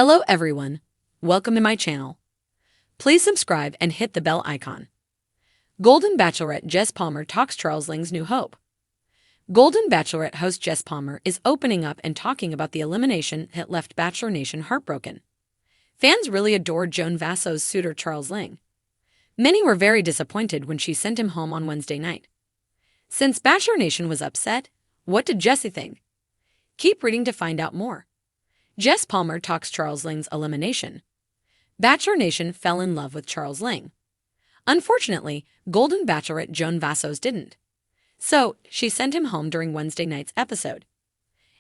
Hello everyone, welcome to my channel. Please subscribe and hit the bell icon. Golden Bachelorette Jess Palmer talks Charles Ling's new hope. Golden Bachelorette host Jess Palmer is opening up and talking about the elimination that left Bachelor Nation heartbroken. Fans really adored Joan Vasso's suitor Charles Ling. Many were very disappointed when she sent him home on Wednesday night. Since Bachelor Nation was upset, what did Jessie think? Keep reading to find out more. Jess Palmer talks Charles Ling's elimination. Bachelor Nation fell in love with Charles Ling. Unfortunately, Golden Bachelorette Joan Vassos didn't. So, she sent him home during Wednesday night's episode.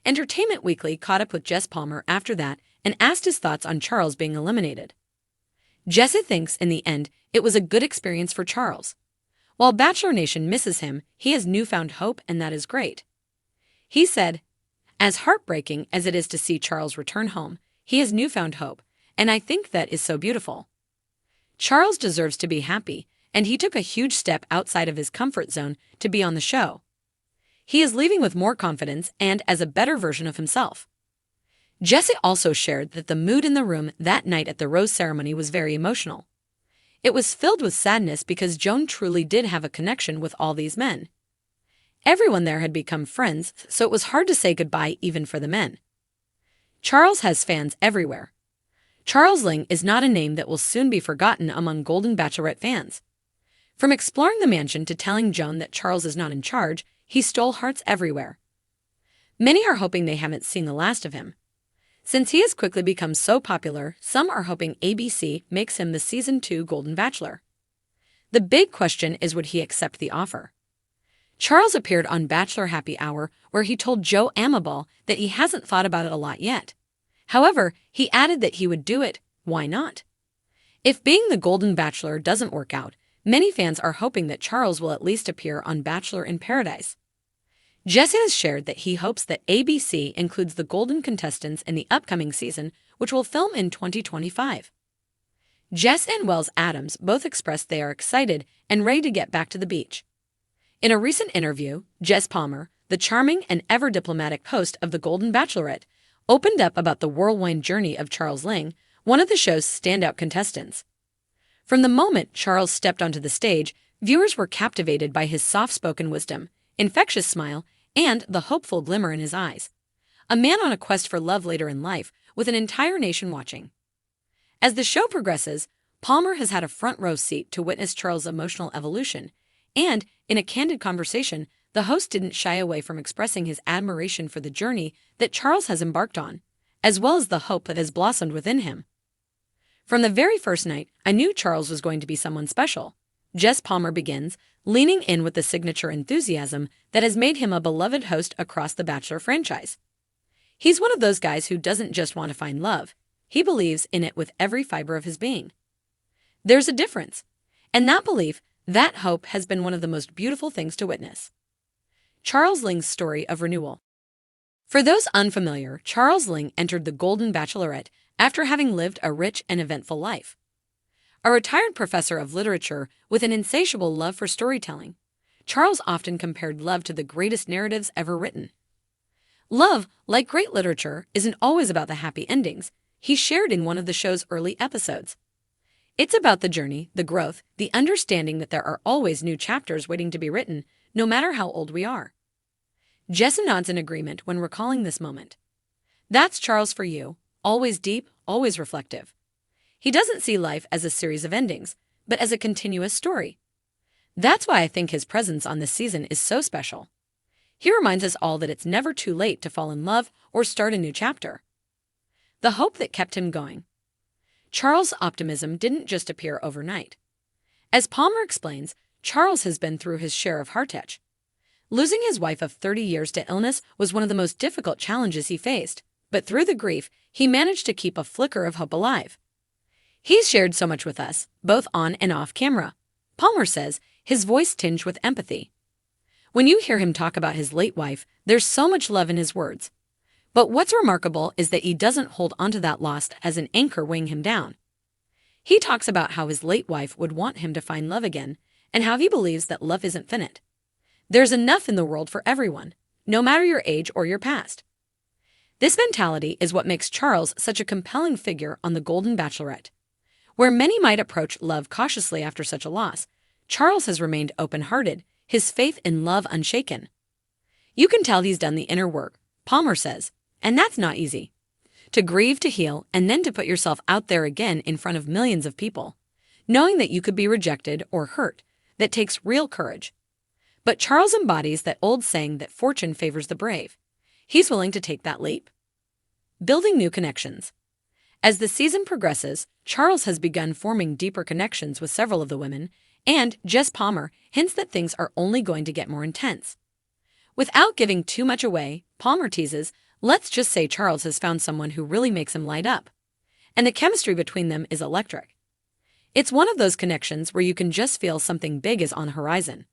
Entertainment Weekly caught up with Jess Palmer after that and asked his thoughts on Charles being eliminated. Jessie thinks, in the end, it was a good experience for Charles. While Bachelor Nation misses him, he has newfound hope, and that is great. He said, "As heartbreaking as it is to see Charles return home, he has newfound hope, and I think that is so beautiful. Charles deserves to be happy, and he took a huge step outside of his comfort zone to be on the show. He is leaving with more confidence and as a better version of himself." Jessie also shared that the mood in the room that night at the rose ceremony was very emotional. It was filled with sadness because Joan truly did have a connection with all these men. Everyone there had become friends, so it was hard to say goodbye even for the men. Charles has fans everywhere. Charles Ling is not a name that will soon be forgotten among Golden Bachelorette fans. From exploring the mansion to telling Joan that Charles is not in charge, he stole hearts everywhere. Many are hoping they haven't seen the last of him. Since he has quickly become so popular, some are hoping ABC makes him the Season 2 Golden Bachelor. The big question is, would he accept the offer? Charles appeared on Bachelor Happy Hour where he told Joe Amabile that he hasn't thought about it a lot yet. However, he added that he would do it. Why not? If being the Golden Bachelor doesn't work out, many fans are hoping that Charles will at least appear on Bachelor in Paradise. Jesse has shared that he hopes that ABC includes the Golden contestants in the upcoming season, which will film in 2025. Jess and Wells Adams both expressed they are excited and ready to get back to the beach. In a recent interview, Jess Palmer, the charming and ever-diplomatic host of The Golden Bachelorette, opened up about the whirlwind journey of Charles Ling, one of the show's standout contestants. From the moment Charles stepped onto the stage, viewers were captivated by his soft-spoken wisdom, infectious smile, and the hopeful glimmer in his eyes. A man on a quest for love later in life, with an entire nation watching. As the show progresses, Palmer has had a front-row seat to witness Charles' emotional evolution, and, in a candid conversation, the host didn't shy away from expressing his admiration for the journey that Charles has embarked on, as well as the hope that has blossomed within him. "From the very first night, I knew Charles was going to be someone special," Jess Palmer begins, leaning in with the signature enthusiasm that has made him a beloved host across the Bachelor franchise. He's one of those guys who doesn't just want to find love, he believes in it with every fiber of his being. There's a difference, and that belief, that hope, has been one of the most beautiful things to witness. Charles Ling's story of renewal. For those unfamiliar, Charles Ling entered the Golden Bachelorette after having lived a rich and eventful life. A retired professor of literature with an insatiable love for storytelling, Charles often compared love to the greatest narratives ever written. Love, like great literature, isn't always about the happy endings, he shared in one of the show's early episodes. It's about the journey, the growth, the understanding that there are always new chapters waiting to be written, no matter how old we are. Jess nods in agreement when recalling this moment. That's Charles for you, always deep, always reflective. He doesn't see life as a series of endings, but as a continuous story. That's why I think his presence on this season is so special. He reminds us all that it's never too late to fall in love or start a new chapter. The hope that kept him going. Charles' optimism didn't just appear overnight. As Palmer explains, Charles has been through his share of heartache. Losing his wife of 30 years to illness was one of the most difficult challenges he faced, but through the grief, he managed to keep a flicker of hope alive. He's shared so much with us, both on and off camera. Palmer says, his voice tinged with empathy. When you hear him talk about his late wife, there's so much love in his words. But what's remarkable is that he doesn't hold onto that loss as an anchor weighing him down. He talks about how his late wife would want him to find love again, and how he believes that love isn't finite. There's enough in the world for everyone, no matter your age or your past. This mentality is what makes Charles such a compelling figure on The Golden Bachelorette. Where many might approach love cautiously after such a loss, Charles has remained open-hearted, his faith in love unshaken. You can tell he's done the inner work, Palmer says, and that's not easy. To grieve, to heal, and then to put yourself out there again in front of millions of people, knowing that you could be rejected or hurt, that takes real courage. But Charles embodies that old saying that fortune favors the brave. He's willing to take that leap. Building new connections. As the season progresses, Charles has begun forming deeper connections with several of the women, and Jess Palmer hints that things are only going to get more intense. Without giving too much away, Palmer teases, let's just say Charles has found someone who really makes him light up. And the chemistry between them is electric. It's one of those connections where you can just feel something big is on the horizon.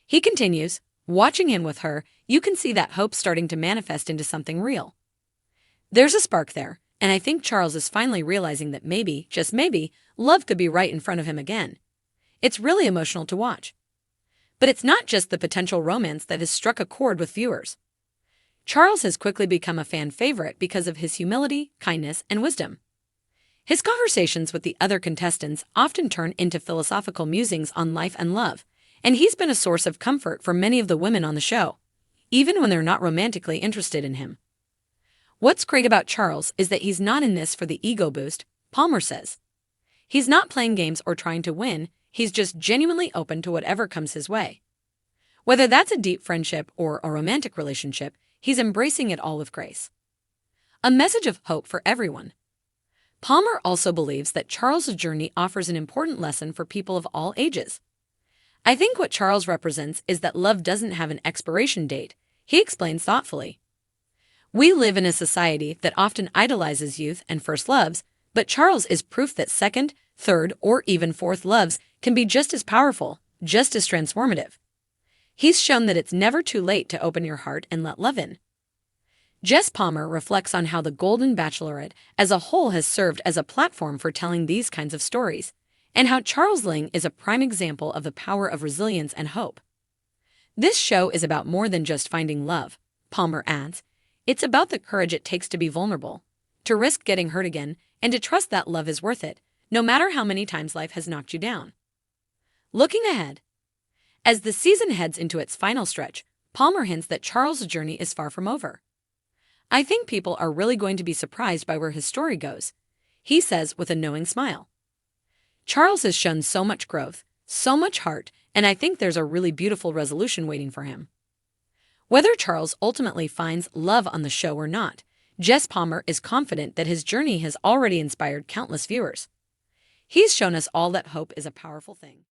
He continues, watching in with her, you can see that hope starting to manifest into something real. There's a spark there, and I think Charles is finally realizing that maybe, just maybe, love could be right in front of him again. It's really emotional to watch. But it's not just the potential romance that has struck a chord with viewers. Charles has quickly become a fan favorite because of his humility, kindness, and wisdom. His conversations with the other contestants often turn into philosophical musings on life and love, and he's been a source of comfort for many of the women on the show, even when they're not romantically interested in him. What's great about Charles is that he's not in this for the ego boost, Palmer says. He's not playing games or trying to win, he's just genuinely open to whatever comes his way. Whether that's a deep friendship or a romantic relationship, he's embracing it all with grace. A message of hope for everyone. Palmer also believes that Charles' journey offers an important lesson for people of all ages. I think what Charles represents is that love doesn't have an expiration date, he explains thoughtfully. We live in a society that often idolizes youth and first loves, but Charles is proof that second, third, or even fourth loves can be just as powerful, just as transformative. He's shown that it's never too late to open your heart and let love in. Jess Palmer reflects on how The Golden Bachelorette as a whole has served as a platform for telling these kinds of stories, and how Charles Ling is a prime example of the power of resilience and hope. This show is about more than just finding love, Palmer adds. It's about the courage it takes to be vulnerable, to risk getting hurt again, and to trust that love is worth it, no matter how many times life has knocked you down. Looking ahead. As the season heads into its final stretch, Palmer hints that Charles' journey is far from over. I think people are really going to be surprised by where his story goes, he says with a knowing smile. Charles has shown so much growth, so much heart, and I think there's a really beautiful resolution waiting for him. Whether Charles ultimately finds love on the show or not, Jess Palmer is confident that his journey has already inspired countless viewers. He's shown us all that hope is a powerful thing.